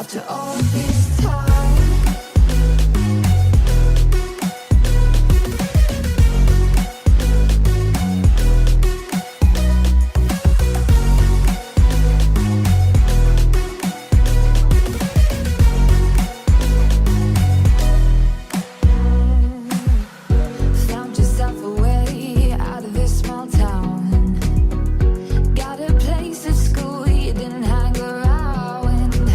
after all this time. Found yourself a way out of this small town. Got a place at school you didn't hang around.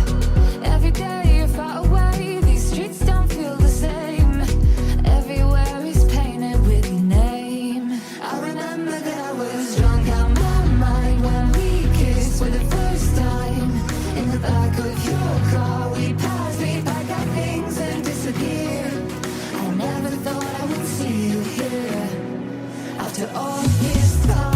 Every day you're far away, these streets don't feel the same. Everywhere is painted with your name. I remember that I was drunk out my mind when we kissed for the first time. In the back of your car we passed, we packed our things and disappeared. I never thought I would see you here after all this time.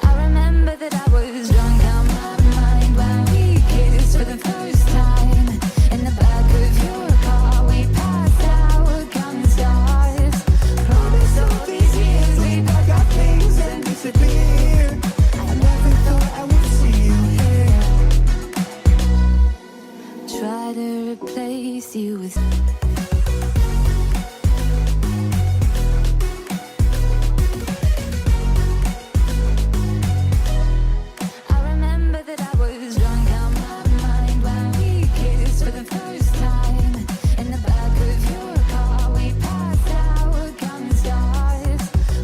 I remember that I was drunk out my mind when we kissed for the first time. In the back of your car we passed out counting stars. Promise all these years we pack our things and disappear. I never thought I would see you here. Try to replace you with I remember that I was drunk out my mind when we kissed for the first time. In the back of your car we passed out counting stars.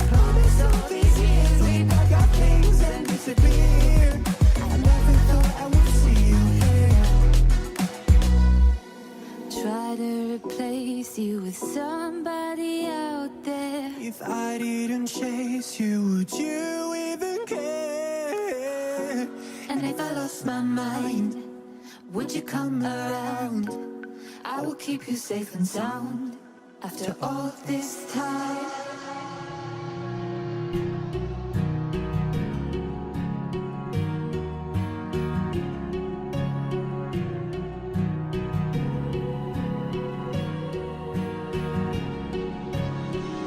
Promise all these years we pack our things and disappear. I never thought I would see you here. Try to replace you with somebody out there. If I didn't chase you, would you even care? And if I lost my mind, would you come around? I will keep you safe and sound after all this time.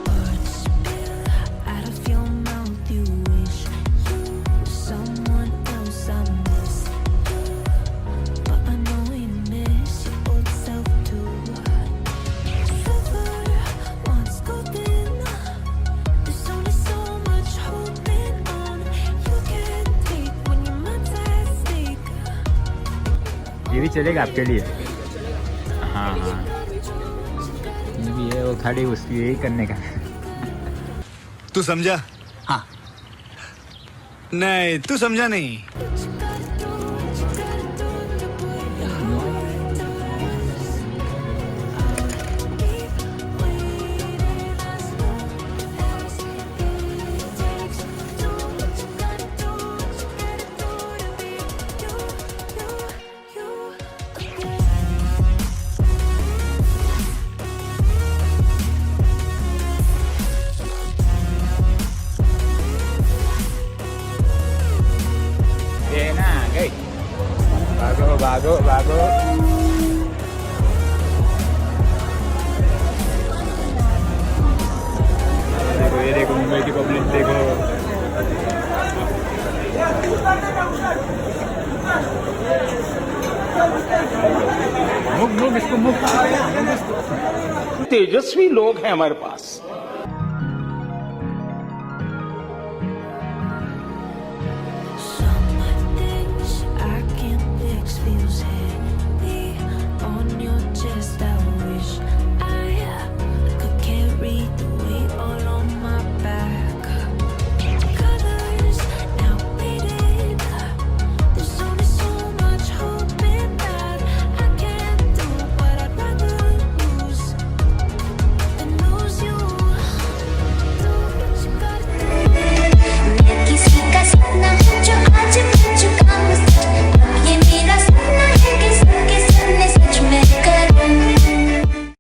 Words spill out of your mouth. You wish you were someone else. I miss you, but I know you miss your old self too. Silver once golden. There's only so much holding on. You can take when your mind's at stake. ये भी चलेगा आपके लिए। हाँ हाँ, ये भी है, वो खड़ी उसकी यही करने का। तू समझा? हाँ। नहीं, तू समझा नहीं। ये ना गई, भागो भागो भागो। ये देखो मुंबई की पब्लिक देखो। मुक मुक इसको मुक। तेजस्वी लोग हैं हमारे पास।